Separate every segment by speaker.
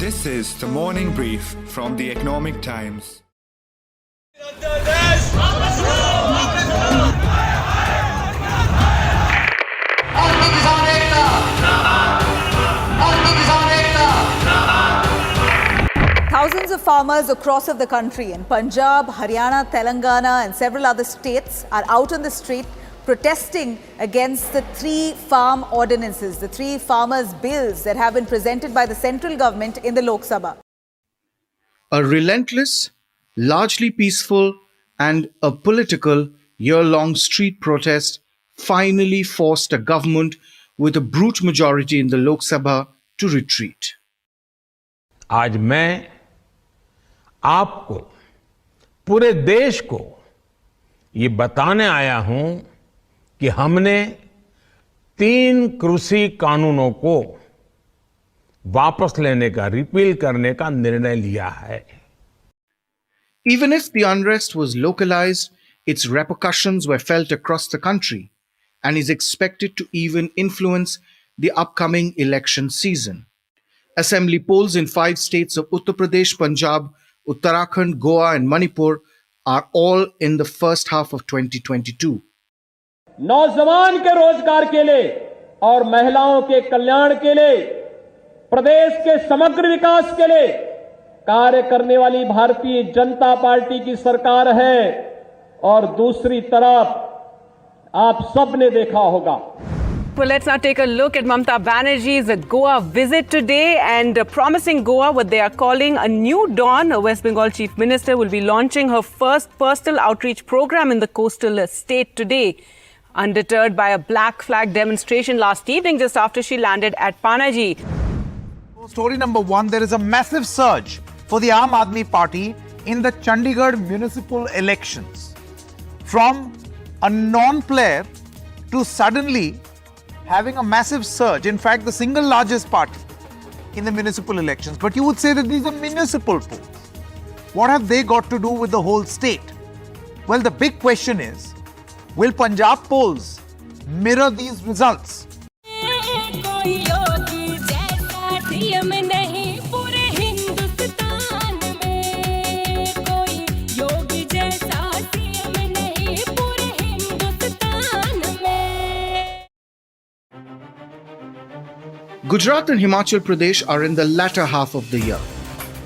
Speaker 1: This is the morning brief from the Economic Times.
Speaker 2: Thousands of farmers across the country in Punjab, Haryana, Telangana and several other states are out on the street protesting against the three farm ordinances, the three farmers' bills that have been presented by the central government in the Lok Sabha.
Speaker 3: A relentless, largely peaceful and a political year-long street protest finally forced a government with a brute majority in the Lok Sabha to retreat.
Speaker 4: आज मैं आपको, पूरे देश को ये बताने आया हूं कि हमने 3 कृषि कानूनों को वापस लेने का, रिपील करने का निर्णय लिया है.
Speaker 3: Even if the unrest was localized, its repercussions were felt across the country and is expected to even influence the upcoming election season. Assembly polls in 5 states of Uttar Pradesh, Punjab, Uttarakhand, Goa and Manipur are all in the first half of 2022.
Speaker 5: नौजवान के रोजगार के लिए और महिलाओं के कल्याण के लिए, प्रदेश के समग्र विकास के लिए कार्य करने वाली भारतीय जनता पार्टी की सरकार है. और दूसरी तरफ आप सबने देखा होगा.
Speaker 6: Well, let's now take a look at Mamata Banerjee's Goa visit today and promising Goa what they are calling a new dawn. West Bengal Chief Minister will be launching her first personal outreach program in the coastal state today. Undeterred by a black flag demonstration last evening just after she landed at Panaji.
Speaker 7: Story number 1, there is a massive surge for the Aam Aadmi Party in the Chandigarh municipal elections. From a non-player to suddenly having a massive surge. In fact, the single largest party in the municipal elections. But you would say that these are municipal polls. What have they got to do with the whole state? Well, the big question is, will Punjab polls mirror these results?
Speaker 3: Gujarat and Himachal Pradesh are in the latter half of the year.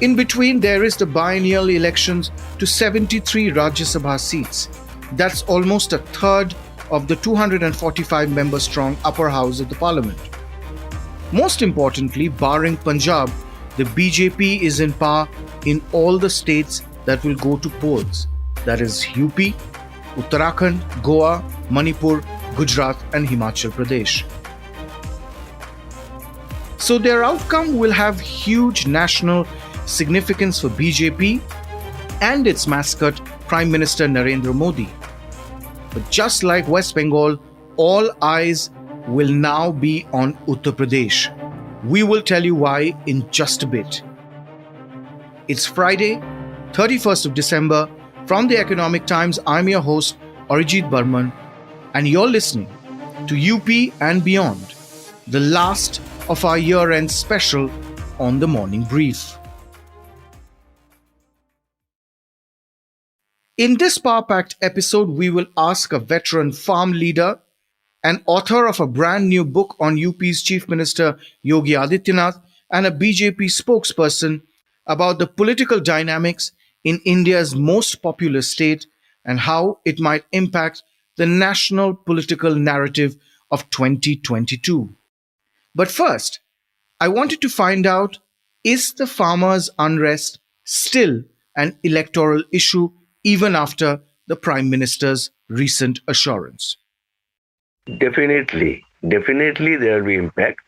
Speaker 3: In between, there is the biennial elections to 73 Rajya Sabha seats. That's almost a third of the 245-member-strong upper house of the parliament. Most importantly, barring Punjab, the BJP is in power in all the states that will go to polls. That is UP, Uttarakhand, Goa, Manipur, Gujarat and Himachal Pradesh. So their outcome will have huge national significance for BJP and its mascot, Prime Minister Narendra Modi. But just like West Bengal, all eyes will now be on Uttar Pradesh. We will tell you why in just a bit. It's Friday, 31st of December. From the Economic Times, I'm your host, Arijit Barman, and you're listening to UP and Beyond, the last of our year-end special on the Morning Brief. In this power-packed episode, we will ask a veteran farm leader and author of a brand new book on UP's Chief Minister Yogi Adityanath and a BJP spokesperson about the political dynamics in India's most populous state and how it might impact the national political narrative of 2022. But first, I wanted to find out, is the farmers' unrest still an electoral issue even after the Prime Minister's recent assurance?
Speaker 8: Definitely there will be impact,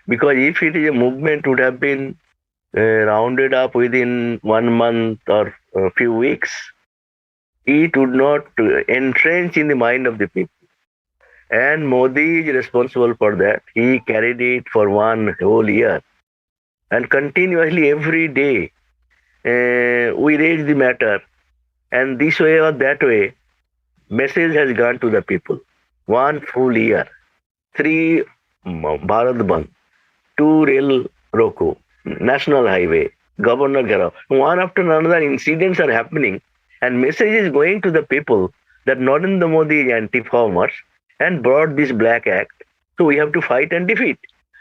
Speaker 8: because if it is a movement would have been rounded up within 1 month or a few weeks, it would not entrench in the mind of the people. And Modi is responsible for that. He carried it for 1 whole year. And continuously every day we raise the matter. And this way or that way, message has gone to the people. 1 full year, 3 Bharat Bandh, 2 rail Roko, national highway, Governor Gherav. One after another incidents are happening, and message is going to the people that Narendra Modi is anti-farmers and brought this black act. So we have to fight and defeat.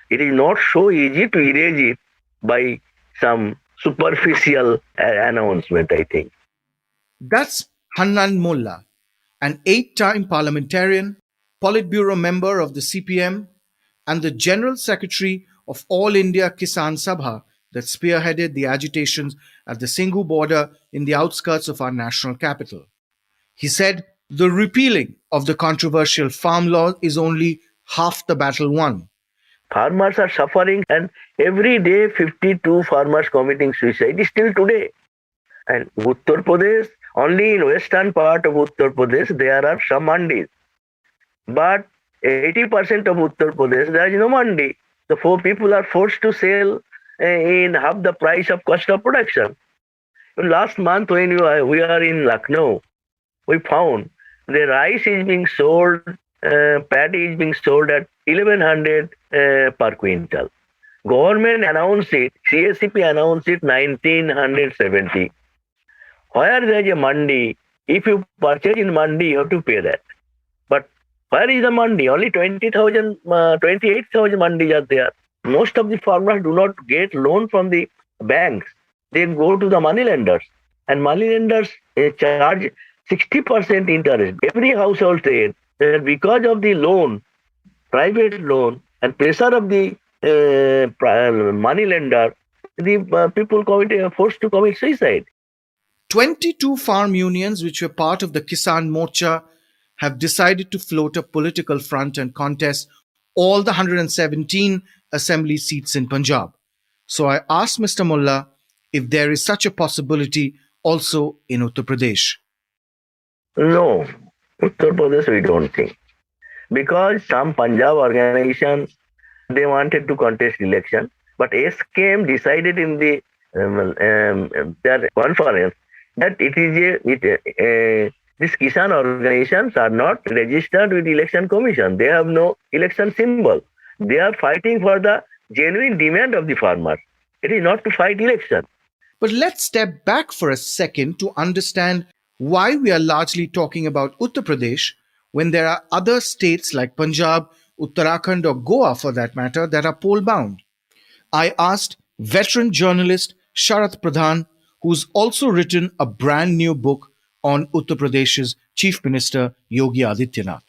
Speaker 8: It is not so easy to erase it by some superficial announcement, I think.
Speaker 3: That's Hannan Molla, an 8-time parliamentarian, Politburo member of the CPM, and the General Secretary of All India Kisan Sabha that spearheaded the agitations at the Singhu border in the outskirts of our national capital. He said the repealing of the controversial farm law is only half the battle won.
Speaker 8: Farmers are suffering, and every day 52 farmers committing suicide still today. And Uttar Pradesh, only in western part of Uttar Pradesh, there are some mandis. But 80% of Uttar Pradesh, there is no mandi. The poor people are forced to sell in half the price of cost of production. Last month when we are in Lucknow, we found the rice is being sold, paddy is being sold at 1100 per quintal. Government announced it, CSCP announced it 1970. Where there is a mandi, if you purchase in mandi, you have to pay that. But where is the mandi? Only 28,000 mandis are there. Most of the farmers do not get loan from the banks. They go to the money lenders. And money lenders charge 60% interest. Every household said that because of the loan, private loan, and pressure of the money lender, the people forced to commit suicide.
Speaker 3: 22 farm unions, which were part of the Kisan Morcha, have decided to float a political front and contest all the 117 assembly seats in Punjab. So I asked Mr. Molla if there is such a possibility also in Uttar Pradesh.
Speaker 8: No, Uttar Pradesh we don't think. Because some Punjab organizations, they wanted to contest election, but SKM decided in the their conference that these Kisan organizations are not registered with Election Commission. They have no election symbol. They are fighting for the genuine demand of the farmers. It is not to fight election.
Speaker 3: But let's step back for a second to understand why we are largely talking about Uttar Pradesh when there are other states like Punjab, Uttarakhand or Goa for that matter that are poll bound. I asked veteran journalist Sharat Pradhan, who's also written a brand new book on Uttar Pradesh's Chief Minister Yogi Adityanath.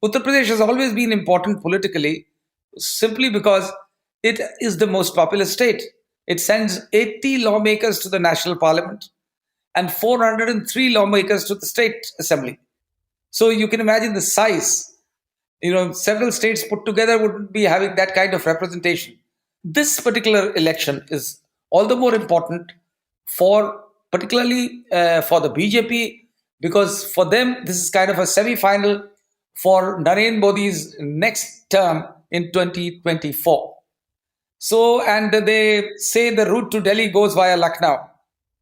Speaker 9: Uttar Pradesh has always been important politically simply because it is the most populous state. It sends 80 lawmakers to the national parliament and 403 lawmakers to the state assembly. So you can imagine the size. Several states put together wouldn't be having that kind of representation. This particular election is all the more important particularly for the BJP, because for them, this is kind of a semi-final for Narendra Modi's next term in 2024. So, and they say the route to Delhi goes via Lucknow.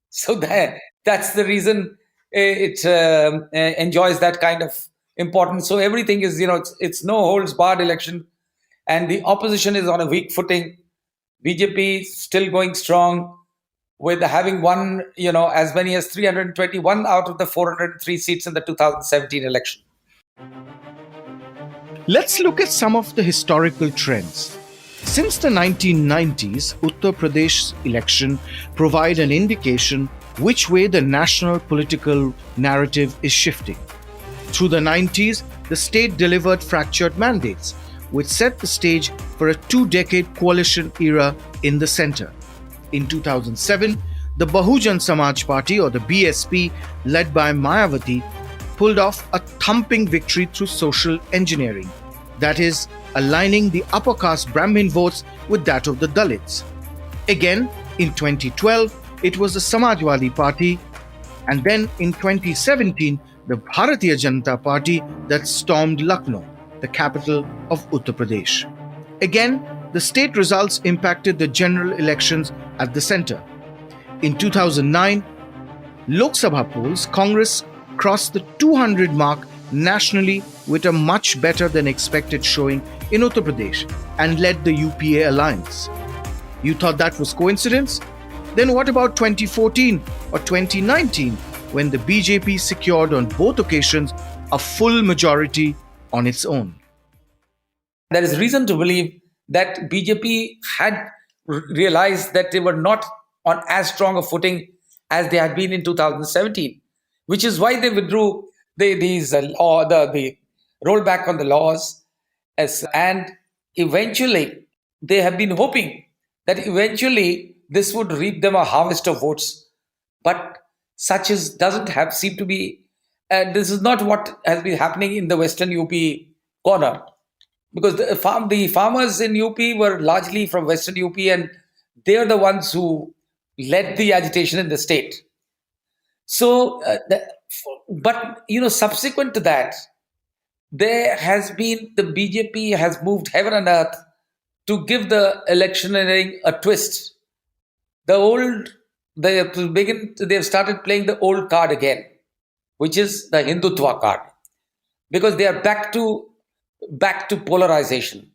Speaker 9: So that's the reason it enjoys that kind of importance. So everything is, it's no holds barred election, and the opposition is on a weak footing. BJP still going strong with having won, as many as 321 out of the 403 seats in the 2017 election.
Speaker 3: Let's look at some of the historical trends. Since the 1990s, Uttar Pradesh's election provide an indication which way the national political narrative is shifting. Through the 90s, the state delivered fractured mandates, which set the stage for a 2-decade coalition era in the center. In 2007, the Bahujan Samaj Party, or the BSP, led by Mayawati, pulled off a thumping victory through social engineering, that is, aligning the upper caste Brahmin votes with that of the Dalits. Again, in 2012, it was the Samajwadi Party, and then in 2017, the Bharatiya Janata Party that stormed Lucknow, the capital of Uttar Pradesh. Again, the state results impacted the general elections at the center. In 2009, Lok Sabha polls, Congress crossed the 200 mark nationally with a much better than expected showing in Uttar Pradesh and led the UPA alliance. You thought that was coincidence? Then what about 2014 or 2019 when the BJP secured on both occasions a full majority on its own?
Speaker 9: There is reason to believe that BJP had realized that they were not on as strong a footing as they had been in 2017, which is why they withdrew the rollback on the laws, and eventually they have been hoping that eventually this would reap them a harvest of votes, but such doesn't have seemed to be. This is not what has been happening in the Western UP corner, because the farmers in UP were largely from Western UP, and they are the ones who led the agitation in the state. So, but subsequent to that, the BJP has moved heaven and earth to give the electioneering a twist. They have started playing the old card again, which is the Hindutva card, because they are back to polarization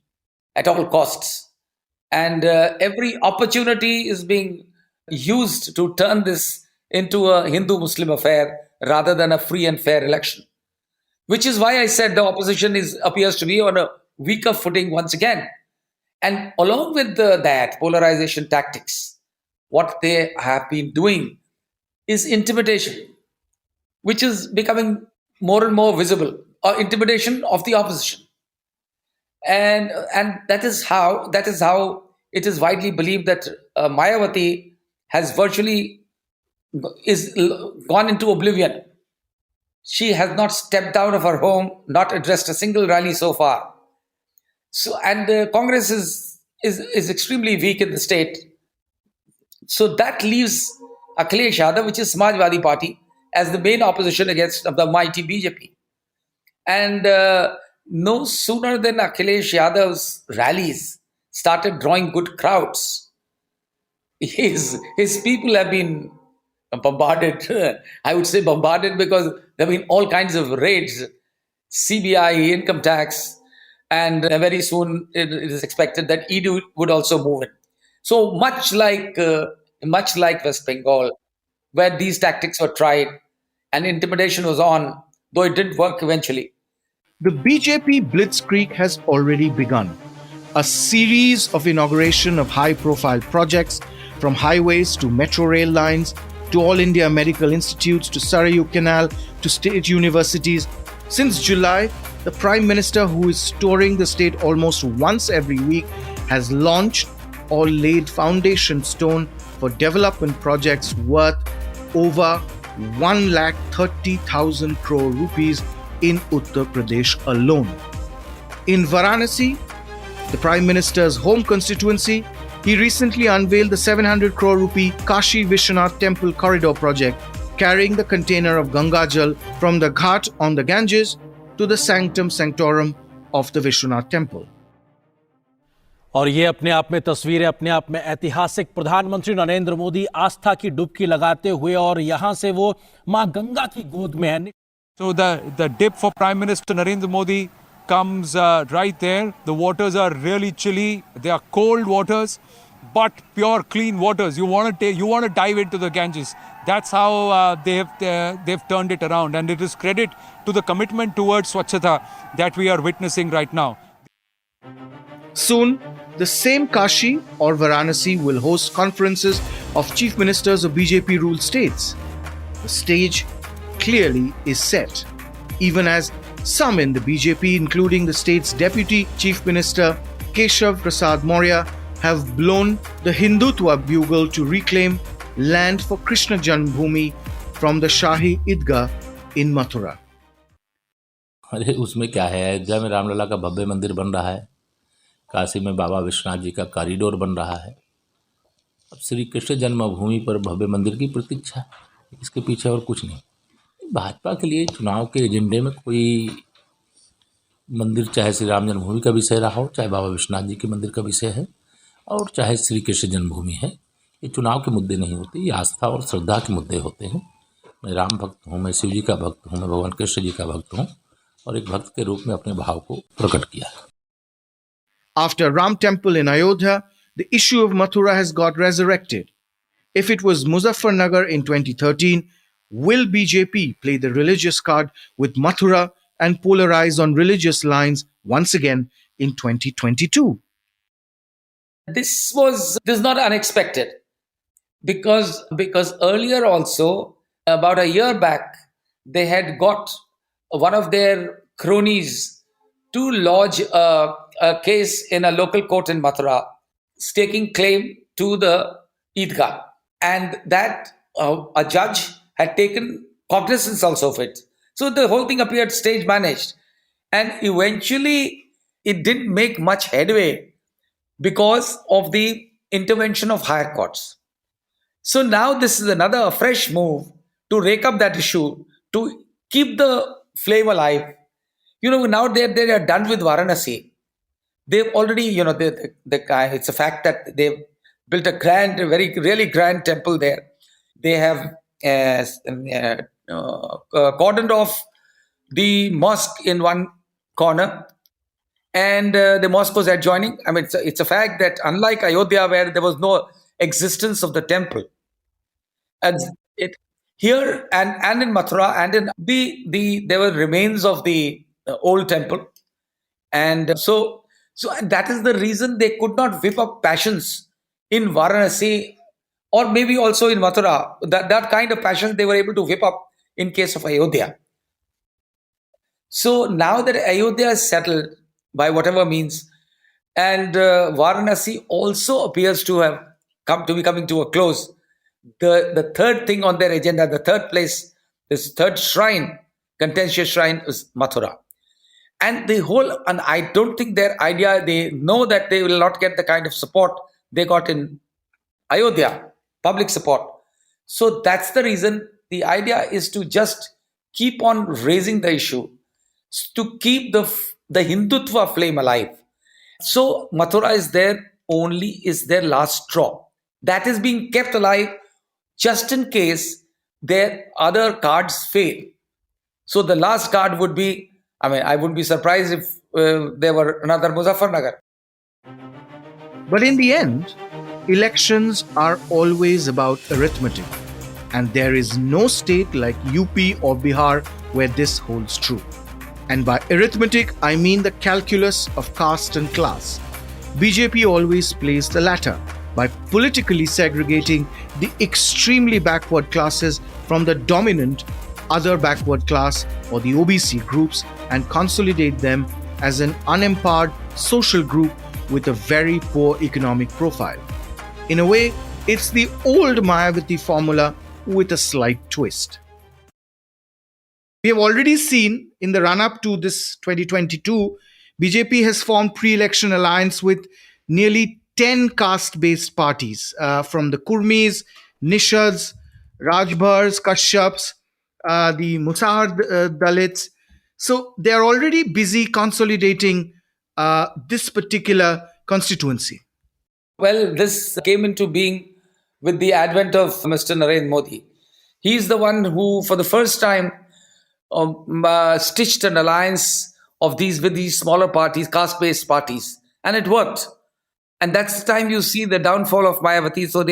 Speaker 9: at all costs, and every opportunity is being used to turn this into a Hindu-Muslim affair rather than a free and fair election. Which is why I said the opposition appears to be on a weaker footing once again. And along with that polarization tactics, what they have been doing is intimidation, which is becoming more and more visible, or intimidation of the opposition. And that is how it is widely believed that Mayawati has virtually gone into oblivion. She has not stepped out of her home, not addressed a single rally so far. So, and Congress is extremely weak in the state. So that leaves Akhilesh Yadav, which is Samajwadi Party, as the main opposition against the mighty BJP. And no sooner than Akhilesh Yadav's rallies started drawing good crowds, his people have been bombarded. I would say bombarded because there have been all kinds of raids, CBI, income tax, and very soon it is expected that ED would also move in. So much like West Bengal, where these tactics were tried and intimidation was on, though it didn't work eventually.
Speaker 3: The BJP blitzkrieg has already begun. A series of inauguration of high-profile projects, from highways to metro rail lines, to All India Medical Institutes, to Sarayu Canal, to state universities. Since July, the Prime Minister, who is touring the state almost once every week, has launched or laid foundation stone for development projects worth over 1,30,000 crore rupees in Uttar Pradesh alone. In Varanasi, the Prime Minister's home constituency, he recently unveiled the 700 crore rupee Kashi Vishwanath Temple Corridor project, carrying the container of Ganga Jal from the Ghat on the Ganges to the Sanctum Sanctorum of the Vishwanath Temple.
Speaker 10: और ये अपने आप में तस्वीरें अपने आप में ऐतिहासिक, प्रधानमंत्री नरेंद्र मोदी आस्था की डुबकी लगाते हुए और यहां से वो मां गंगा की गोद में है.
Speaker 11: So the dip for Prime Minister Narendra Modi comes right there. The waters are really chilly. They are cold waters, but pure, clean waters. You want to dive into the Ganges. That's how they've turned it around, and it is credit to the commitment towards Swachhata that we are witnessing right now.
Speaker 3: Soon, the same Kashi or Varanasi will host conferences of chief ministers of BJP-ruled states. The stage clearly is set, even as some in the BJP, including the state's deputy chief minister Keshav Prasad Maurya, have blown the Hindutva bugle to reclaim land for Krishna Janmabhoomi from the Shahi Idgah in Mathura.
Speaker 12: अरे उसमें क्या है, अयोध्या में रामलला का भव्य मंदिर बन रहा है, काशी में बाबा विश्वनाथ जी का कॉरिडोर बन रहा है. अब श्री कृष्ण जन्मभूमि पर भव्य मंदिर की प्रतीक्षा, इसके पीछे और कुछ नहीं. भाजपा के लिए चुनाव के एजेंडे में कोई मंदिर, चाहे श्री राम जन्मभूमि का विषय रहा हो, चाहे बाबा विश्वनाथ जी के मंदिर का विषय है, और चाहे श्री कृष्ण जन्मभूमि है, ये चुनाव के मुद्दे नहीं होते, ये आस्था और श्रद्धा के मुद्दे होते हैं. मैं राम भक्त हूँ, मैं शिव जी का भक्त हूँ, मैं भगवान कृष्ण जी का भक्त हूँ, और एक भक्त के रूप में अपने भाव को प्रकट किया.
Speaker 3: After Ram Temple in Ayodhya, the issue of Mathura has got resurrected. If it was Muzaffarnagar in 2013, will BJP play the religious card with Mathura and polarize on religious lines once again in 2022?
Speaker 9: This is not unexpected because earlier also, about a year back, they had got one of their cronies to lodge a case in a local court in Mathura, staking claim to the Eidgah, and that a judge had taken cognizance also of it. So the whole thing appeared stage managed, and eventually it didn't make much headway because of the intervention of higher courts. So now this is another fresh move to rake up that issue, to keep the flame alive. Now they are done with Varanasi. They've already, it's a fact that they've built a really grand temple there. They have cordoned off the mosque in one corner, and the mosque was adjoining. I mean, it's a fact that unlike Ayodhya, where there was no existence of the temple, and here and in Mathura and in there were remains of the old temple, and so that is the reason they could not whip up passions in Varanasi, or maybe also in Mathura. That kind of passion they were able to whip up in case of Ayodhya. So now that Ayodhya is settled by whatever means, and Varanasi also appears to have be coming to a close, the third thing on their agenda, the third place, this third shrine, contentious shrine, is Mathura. And I don't think their idea, they know that they will not get the kind of support they got in Ayodhya, public support. So that's the reason. The idea is to just keep on raising the issue, to keep the Hindutva flame alive. So Mathura is their last straw. That is being kept alive just in case their other cards fail. So the last card would be, I wouldn't be surprised if there were another Muzaffarnagar.
Speaker 3: But in the end, elections are always about arithmetic. And there is no state like UP or Bihar where this holds true. And by arithmetic, I mean the calculus of caste and class. BJP always plays the latter by politically segregating the extremely backward classes from the dominant other backward class or the OBC groups and consolidate them as an unempowered social group with a very poor economic profile. In a way, it's the old Mayavati formula with a slight twist. We have already seen in the run-up to this 2022, BJP has formed pre-election alliance with nearly 10 caste-based parties from the Kurmis, Nishads, Rajbhars, Kashyaps, the Musahar Dalits. So they are already busy consolidating this particular constituency.
Speaker 9: Well, this came into being with the advent of Mr. Narendra Modi. He's the one who, for the first time, stitched an alliance with these smaller parties, caste-based parties, and it worked. And that's the time you see the downfall of Mayavati. So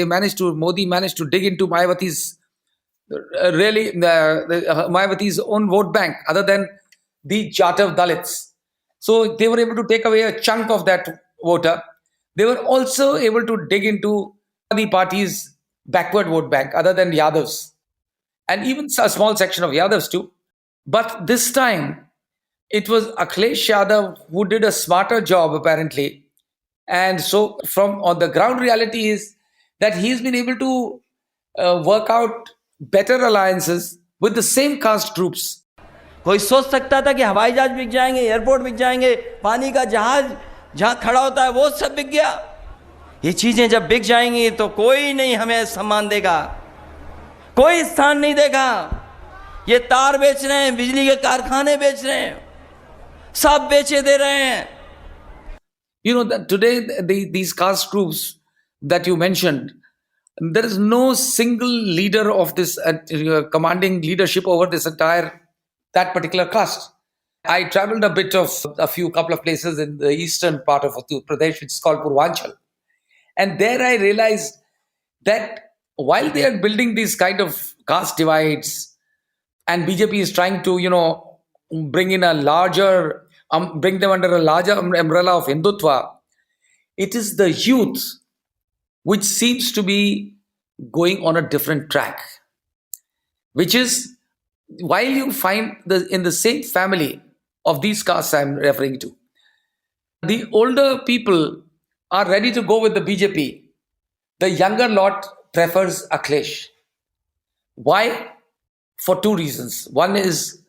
Speaker 9: Modi managed to dig into Mayavati's Mayavati's own vote bank, other than the Jatav Dalits. So they were able to take away a chunk of that voter. They were also able to dig into the party's backward vote bank, other than Yadavs, and even a small section of Yadavs too. But this time, it was Akhilesh Yadav who did a smarter job, apparently. And so, on the ground reality is that he's been able to work out better alliances with the same caste groups.
Speaker 13: कोई सोच सकता था कि हवाई जहाज बिक जाएंगे, airport बिक जाएंगे, पानी का जहाज जहां खड़ा होता है वो सब बिक गया. ये चीजें जब बिक जाएंगी तो कोई नहीं हमें सम्मान देगा, कोई स्थान नहीं देगा. ये तार बेच रहे हैं, बिजली के कारखाने बेच रहे हैं, सब बेचे दे रहे हैं.
Speaker 9: That today these caste groups that you mentioned, there is no single leader of this commanding leadership over that particular caste. I traveled a couple of places in the eastern part of Uttar Pradesh, which is called Purvanchal. And there I realized that while they are building these kind of caste divides, and BJP is trying to, bring in a larger, bring them under a larger umbrella of Hindutva, it is the youth which seems to be going on a different track, which is, while you find in the same family of these castes I'm referring to, the older people are ready to go with the BJP. The younger lot prefers Akhilesh. Why? For two reasons. One is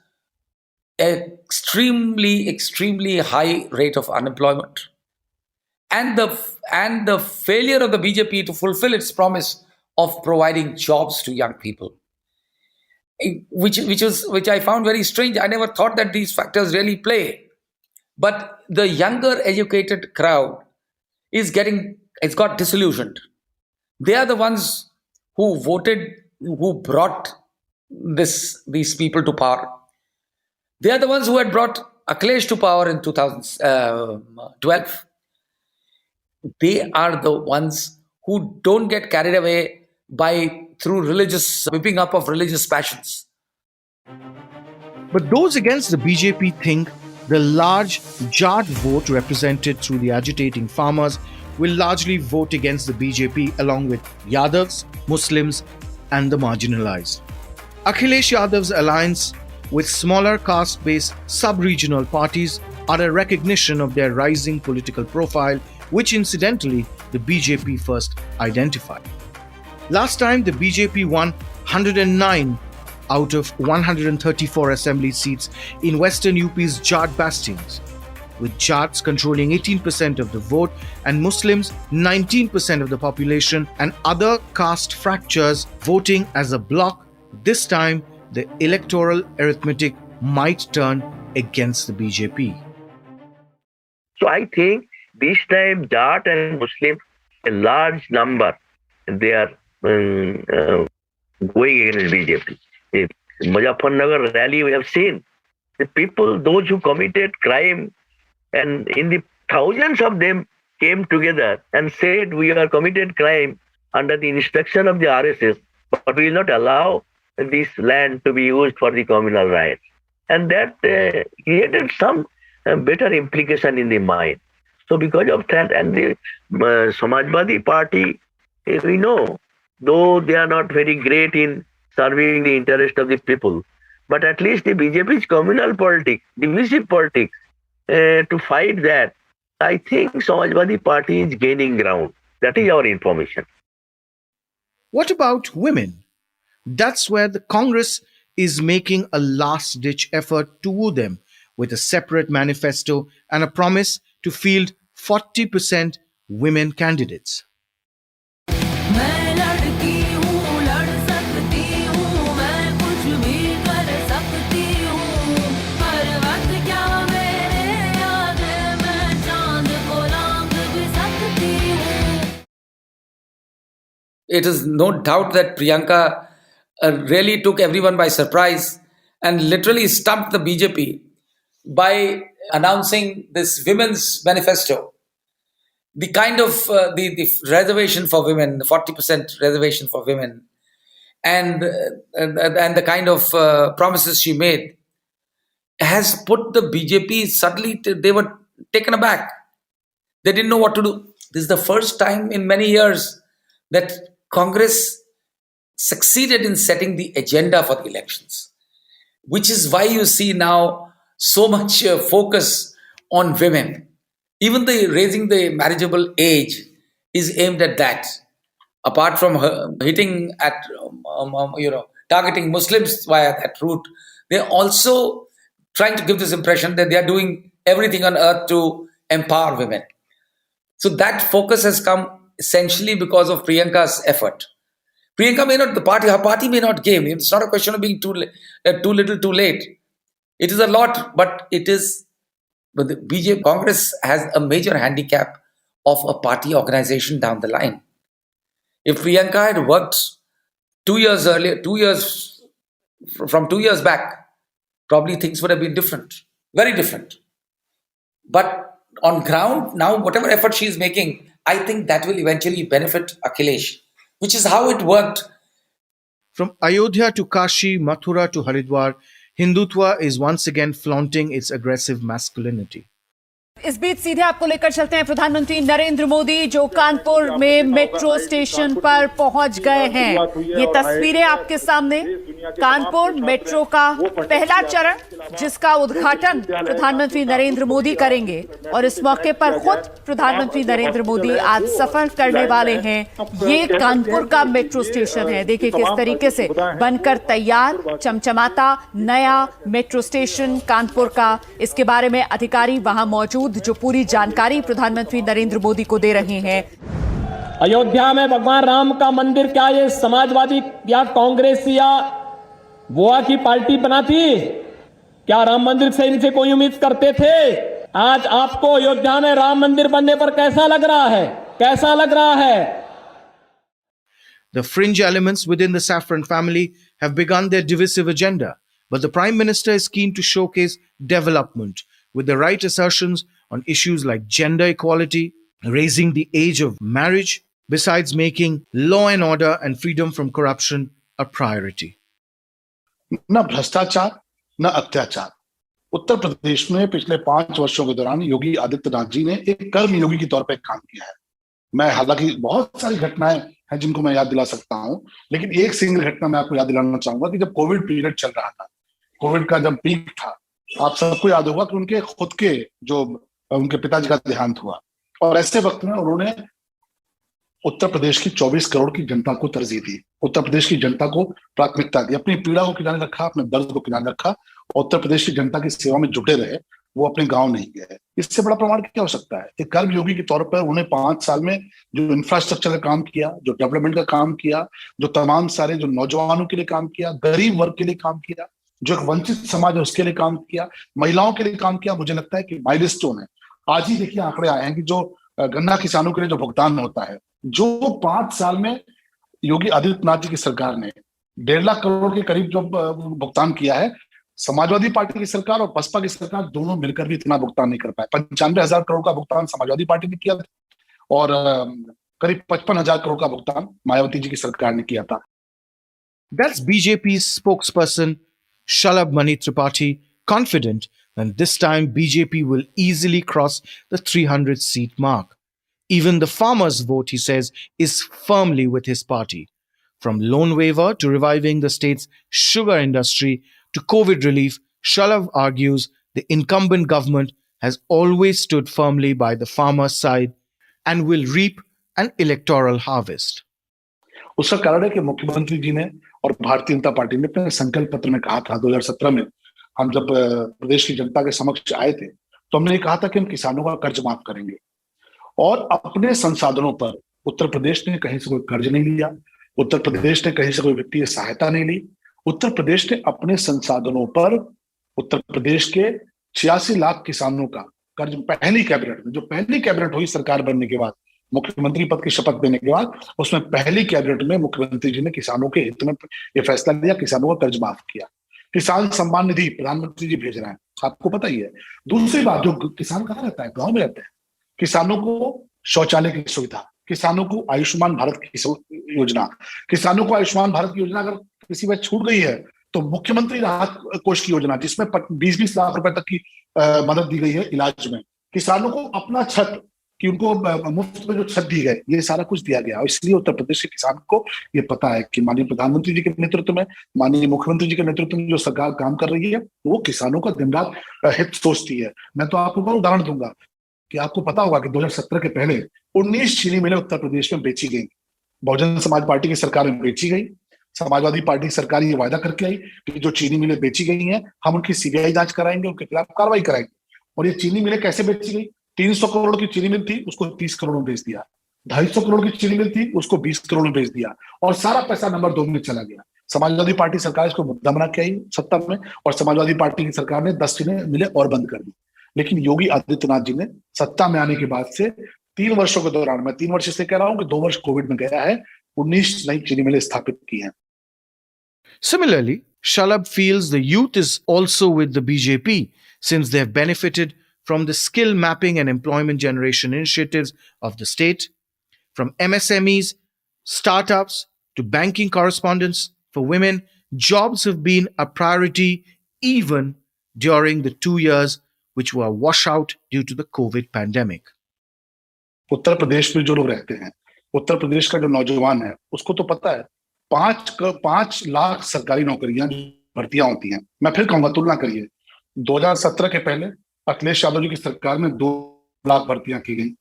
Speaker 9: extremely high rate of unemployment, and the failure of the BJP to fulfill its promise of providing jobs to young people, which I found very strange. I never thought that these factors really play. But the younger educated crowd it's got disillusioned. They are the ones who voted, who brought these people to power. They are the ones who had brought Akhilesh to power in 2012. They are the ones who don't get carried away through whipping up of religious passions.
Speaker 3: But those against the BJP think the large Jat vote represented through the agitating farmers will largely vote against the BJP along with Yadavs, Muslims and the marginalized. Akhilesh Yadav's alliance with smaller caste-based sub-regional parties are a recognition of their rising political profile, which incidentally the BJP first identified. Last time the BJP won 109 out of 134 assembly seats in western UP's Jat bastions, with Jats controlling 18% of the vote and Muslims 19% of the population and other caste fractures voting as a bloc. This time, the electoral arithmetic might turn against the BJP.
Speaker 8: So I think this time Jat and Muslim, a large number, they are going against BJP. In Muzaffarnagar rally we have seen the people, those who committed crime, and in the thousands of them came together and said we are committed crime under the instruction of the RSS, but we will not allow this land to be used for the communal riots. And that created some better implication in the mind. So because of that, and the Samajwadi Party, we know, though they are not very great in serving the interest of the people, but at least the BJP's communal politics, divisive politics, to fight that, I think Samajwadi Party is gaining ground. That is our information.
Speaker 3: What about women? That's where the Congress is making a last-ditch effort to woo them with a separate manifesto and a promise to field 40% women candidates.
Speaker 9: It is no doubt that Priyanka really took everyone by surprise and literally stumped the BJP by announcing this women's manifesto. The kind of the reservation for women, the 40% reservation for women, and the kind of promises she made has put the BJP suddenly, they were taken aback. They didn't know what to do. This is the first time in many years that Congress succeeded in setting the agenda for the elections, which is why you see now so much focus on women. Even raising the marriageable age is aimed at that. Apart from hitting at, targeting Muslims via that route, they're also trying to give this impression that they are doing everything on earth to empower women. So that focus has come essentially because of Priyanka's effort. Priyanka may not, her party may not game. It's not a question of being too little, too late. It is a lot, but the BJP Congress has a major handicap of a party organization down the line. If Priyanka had worked 2 years earlier, from 2 years back, probably things would have been different, very different. But on ground, now whatever effort she is making I think that will eventually benefit Akhilesh, which is how it worked.
Speaker 3: From Ayodhya to Kashi, Mathura to Haridwar, Hindutva is once again flaunting its aggressive masculinity.
Speaker 2: इस बीच सीधे आपको लेकर चलते हैं प्रधानमंत्री नरेंद्र मोदी जो कानपुर में metro station पर पहुंच गए हैं। ये तस्वीरें आपके सामने, कानपुर मेट्रो का पहला चरण जिसका उद्घाटन प्रधानमंत्री नरेंद्र मोदी करेंगे और इस मौके पर खुद प्रधानमंत्री नरेंद्र मोदी आज सफर करने वाले हैं। ये कानपुर का मेट्रो स्टेशन है, देखिए किस तरीके से बनकर तैयार, चमचमाता नया मेट्रो स्टेशन कानपुर का। इसके बारे में अधिकारी वहां मौजूद जो पूरी जानकारी प्रधानमंत्री नरेंद्र मोदी को दे रहे हैं।
Speaker 5: अयोध्या में भगवान राम का मंदिर क्या ये समाजवादी या कांग्रेस या गोवा की पार्टी बनाती? क्या राम मंदिर से इनसे कोई उम्मीद करते थे? आज आपको अयोध्या में राम मंदिर बनने पर कैसा लग रहा है? कैसा लग रहा है?
Speaker 3: The fringe elements within the Saffron family have begun their divisive agenda, but the Prime Minister is keen to showcase development with the right assertions on issues like gender equality, raising the age of marriage, besides making law and order and freedom from corruption a priority.
Speaker 14: न भ्रष्टाचार न अत्याचार। उत्तर प्रदेश में पिछले 5 वर्षों के दौरान योगी आदित्यनाथ जी ने एक कर्मयोगी के तौर पर काम किया है। मैं हालांकि बहुत सारी घटनाएं हैं जिनको मैं याद दिला सकता हूं, लेकिन एक सिंगल घटना मैं आपको याद दिलाना चाहूंगा कि जब कोविड पीरियड चल रहा था, कोविड का जब पीक था, आप सबको याद होगा कि उनके खुद के जो उनके पिताजी का देहांत हुआ और ऐसे वक्त में उन्होंने उत्तर प्रदेश की 24 करोड़ की जनता को तरजीह दी, उत्तर प्रदेश की जनता को प्राथमिकता दी, अपनी पीड़ा को किनारे रखा, अपने दर्द को किनारे रखा और उत्तर प्रदेश की जनता की सेवा में जुटे रहे। वो अपने गांव नहीं गए। इससे बड़ा प्रमाण क्या हो सकता है? एक कर्मयोगी के तौर पर उन्हें 5 साल में जो इंफ्रास्ट्रक्चर का काम किया, जो डेवलपमेंट का काम किया, जो तमाम सारे जो नौजवानों के लिए काम किया, गरीब वर्ग के लिए काम किया, जो एक वंचित समाज है उसके लिए काम किया, महिलाओं के लिए काम किया, मुझे लगता है कि माइलस्टोन है। आज ही देखिए आंकड़े आए हैं कि जो गन्ना किसानों के लिए जो भुगतान होता है, जो 5 साल में योगी आदित्यनाथ जी की सरकार ने 1.5 लाख करोड़ के करीब जो भुगतान किया है, समाजवादी पार्टी की सरकार और बसपा की सरकार दोनों मिलकर भी इतना भुगतान नहीं कर पाए। 95,000 करोड़ का भुगतान समाजवादी पार्टी ने किया था और करीब 55,000 करोड़ का भुगतान मायावती जी की सरकार ने किया था।
Speaker 3: That's BJP's spokesperson Shalabh Mani Tripathi confident that this time BJP will easily cross the 300-seat mark. Even the farmers' vote, he says, is firmly with his party. From loan waiver to reviving the state's sugar industry to COVID relief, Shalabh argues the incumbent government has always stood firmly by the farmers' side and will reap an electoral harvest.
Speaker 14: उसका कारण है कि मुख्यमंत्री जी ने और Bharatiya Janata party ने अपने संकल्प पत्र में कहा था 2017 में हम जब प्रदेश की जनता के समक्ष आए थे तो हमने ये कहा था कि हम किसानों का कर्ज माफ करेंगे और अपने संसाधनों पर उत्तर प्रदेश ने कहीं से कोई कर्ज नहीं लिया, उत्तर प्रदेश ने कहीं से कोई वित्तीय सहायता नहीं ली। उत्तर प्रदेश ने अपने संसाधनों पर उत्तर प्रदेश के 86 लाख किसानों का कर्ज पहली कैबिनेट में, जो पहली कैबिनेट हुई सरकार बनने के बाद, मुख्यमंत्री पद की शपथ देने के बाद, उसमें पहली कैबिनेट में मुख्यमंत्री जी ने किसानों के हित में यह फैसला लिया, किसानों का कर्ज माफ किया। किसान सम्मान निधि प्रधानमंत्री जी भेज रहे हैं, आपको पता ही है। दूसरी बात, जो किसान कहाँ रहता है, गांव में रहते हैं, किसानों को शौचालय की सुविधा, किसानों को आयुष्मान भारत की योजना, किसानों को आयुष्मान भारत की योजना अगर किसी में छूट गई है तो मुख्यमंत्री राहत कोष की योजना जिसमें 20-20 लाख रुपए तक की मदद दी गई है इलाज में, किसानों को अपना छत कि उनको मुफ्त में जो छत दी गई, ये सारा कुछ दिया गया। इसलिए उत्तर प्रदेश के किसान को ये पता है कि माननीय प्रधानमंत्री जी के नेतृत्व में, माननीय मुख्यमंत्री जी के नेतृत्व में जो सरकार काम कर रही है वो किसानों का दिन रात हित सोचती है। मैं तो आपको एक उदाहरण दूंगा कि आपको पता होगा कि 2017 के पहले 19 चीनी मिलें उत्तर प्रदेश में बेची गई, बहुजन समाज पार्टी की सरकार में बेची गई। समाजवादी पार्टी की सरकार ये वायदा करके आई कि जो चीनी मिलें बेची गई हैं हम उनकी सीबीआई जांच कराएंगे, उनके खिलाफ कार्रवाई कराएंगे। और ये चीनी मिलें कैसे बेची गई? 300 करोड़ की चीनी मिल थी, उसको 30 करोड़ में बेच दिया। 250 करोड़ की चीनी मिल थी, उसको 20 करोड़ में बेच दिया और सारा पैसा नंबर 2 में चला गया। समाजवादी पार्टी सरकार इसको मुद्दा बना के आई सत्ता में और समाजवादी पार्टी की सरकार ने 10 चीनी मिलें और बंद कर दी। लेकिन योगी आदित्यनाथ जी ने सत्ता में आने के बाद से 3 वर्षों के दौरान, मैं 3 वर्ष से कह रहा हूं कि 2 वर्ष कोविड में गया है, 19 नई चीनी मिलें स्थापित की हैं।
Speaker 3: Similarly, Shalabh feels the youth is also with the BJP since they have benefited from the skill mapping and employment generation initiatives of the state, from MSMEs, startups to banking correspondence for women, jobs have been a priority even during the 2 years which were washout due to the COVID pandemic.
Speaker 14: Uttar Pradesh में जो लोग रहते हैं, उत्तर प्रदेश का जो नौजवान है, उसको तो पता है 5 लाख सरकारी नौकरियां भर्तियां होती हैं। मैं फिर कहूंगा, तुलना करिए 2017 के पहले अखिलेश यादव जी की सरकार में 2 लाख भर्तियां की गई,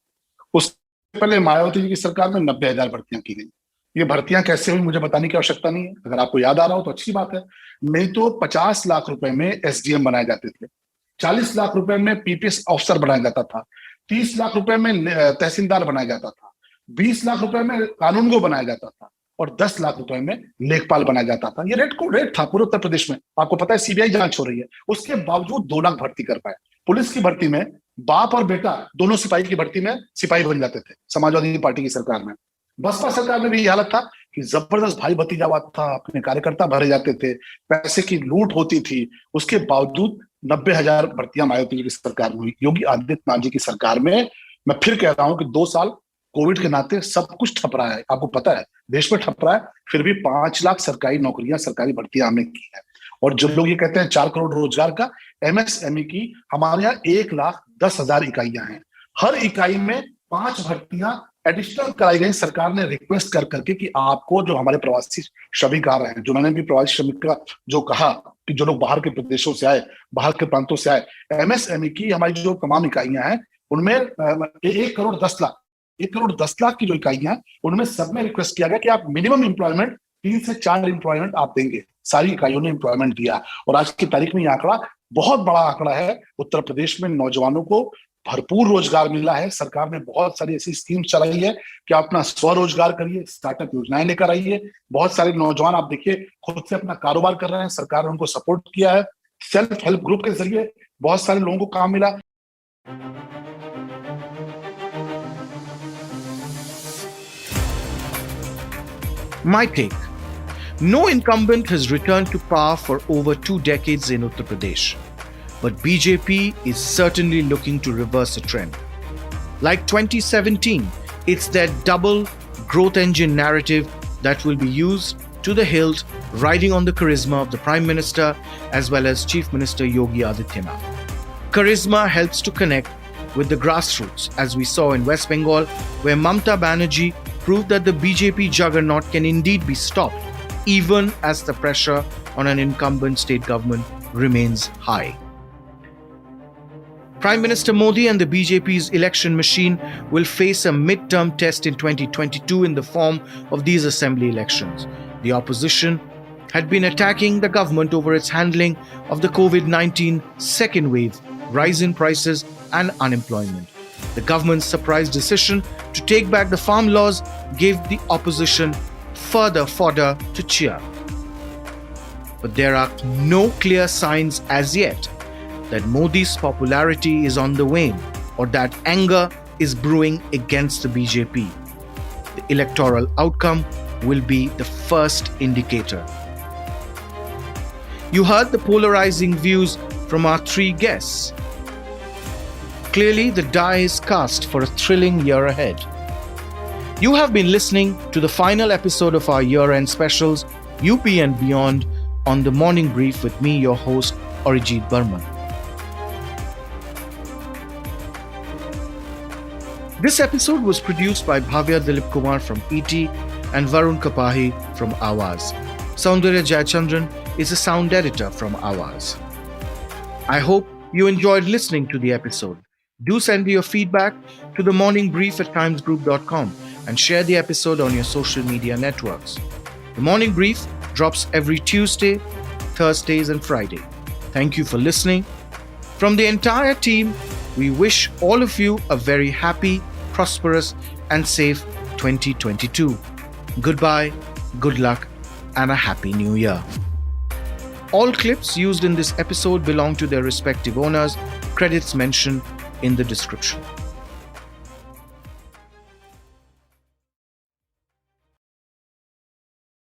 Speaker 14: उससे पहले मायावती जी की सरकार में 90,000 भर्तियां की गई। ये भर्तियां कैसे हुई मुझे बताने की आवश्यकता नहीं है, अगर आपको याद आ रहा हो तो अच्छी बात है। नहीं तो 50 लाख रुपए में एसडीएम बनाए जाते थे, 40 लाख रुपए में पीपीएस ऑफिसर बनाया जाता था, 30 लाख रुपए में तहसीलदार बनाया जाता था, 20 लाख रुपए में कानूनगो बनाया जाता था और 10 लाख रुपए में लेखपाल बनाया जाता था। ये रेट था पूरे उत्तर प्रदेश में। आपको पता है सीबीआई जांच हो रही है, उसके बावजूद 2 लाख भर्ती कर पाए। पुलिस की भर्ती में बाप और बेटा दोनों सिपाही की भर्ती में सिपाही बन जाते थे समाजवादी पार्टी की सरकार में। बसपा सरकार में भी यह हालत था कि जबरदस्त भाई भतीजावाद था, अपने कार्यकर्ता भरे जाते थे, पैसे की लूट होती थी। उसके बावजूद 90,000 भर्तियां मायावती जी की सरकार में हुई। योगी आदित्यनाथ जी की सरकार में मैं फिर कह रहा हूं कि 2 साल कोविड के नाते सब कुछ ठप रहा है, आपको पता है देश में ठप रहा है, फिर भी 5 लाख सरकारी नौकरियां, सरकारी भर्तियां हमने की है। और जो लोग ये कहते हैं 4 करोड़ रोजगार का, एमएसएमई की हमारे यहाँ 1,10,000 इकाइयां हैं, हर इकाई में 5 भर्तियां एडिशनल कराई गई। सरकार ने रिक्वेस्ट कर करके कि आपको जो हमारे प्रवासी श्रमिक आ रहे हैं, जो उन्होंने भी प्रवासी श्रमिक का जो कहा कि जो लोग बाहर के प्रदेशों से आए, बाहर के प्रांतों से आए, एमएसएमई की हमारी जो तमाम इकाइयां हैं उनमें 1 करोड़ 10 लाख की जो इकाइयां हैं उनमें सब में रिक्वेस्ट किया गया कि आप मिनिमम एम्प्लॉयमेंट 3 से 4 एम्प्लॉयमेंट आप देंगे। सारी इकाइयों ने एम्प्लॉयमेंट दिया और आज की तारीख में यह आंकड़ा बहुत बड़ा आंकड़ा है। उत्तर प्रदेश में नौजवानों को भरपूर रोजगार मिला है। सरकार ने बहुत सारी ऐसी स्कीम चलाई है कि आप अपना स्वरोजगार करिए, स्टार्टअप योजनाएं लेकर आइए। बहुत सारे नौजवान आप देखिए खुद से अपना कारोबार कर रहे हैं, सरकार ने उनको सपोर्ट किया है। सेल्फ हेल्प ग्रुप के जरिए बहुत सारे लोगों को काम मिला।
Speaker 3: My take: no incumbent has returned to power for over 2 decades in Uttar Pradesh. But BJP is certainly looking to reverse the trend. Like 2017, it's their double growth engine narrative that will be used to the hilt, riding on the charisma of the Prime Minister as well as Chief Minister Yogi Adityanath. Charisma helps to connect with the grassroots, as we saw in West Bengal, where Mamata Banerjee proved that the BJP juggernaut can indeed be stopped, even as the pressure on an incumbent state government remains high. Prime Minister Modi and the BJP's election machine will face a mid-term test in 2022 in the form of these assembly elections. The opposition had been attacking the government over its handling of the COVID-19 second wave, rise in prices and unemployment. The government's surprise decision to take back the farm laws gave the opposition further fodder to cheer. But there are no clear signs as yet that Modi's popularity is on the wane or that anger is brewing against the BJP. The electoral outcome will be the first indicator. You heard the polarizing views from our 3 guests. Clearly, the die is cast for a thrilling year ahead. You have been listening to the final episode of our year-end specials, UP and Beyond, on The Morning Brief with me, your host, Arijit Barman. This episode was produced by Bhavya Dilip Kumar from ET and Varun Kapahi from Awaz. Soundarya Jayachandran is a sound editor from Awaz. I hope you enjoyed listening to the episode. Do send your feedback to themorningbrief@timesgroup.com and share the episode on your social media networks. The Morning Brief drops every Tuesday, Thursdays and Friday. Thank you for listening. From the entire team, we wish all of you a very happy, prosperous and safe 2022. Goodbye, good luck and a happy new year. All clips used in this episode belong to their respective owners. Credits mentioned in the description.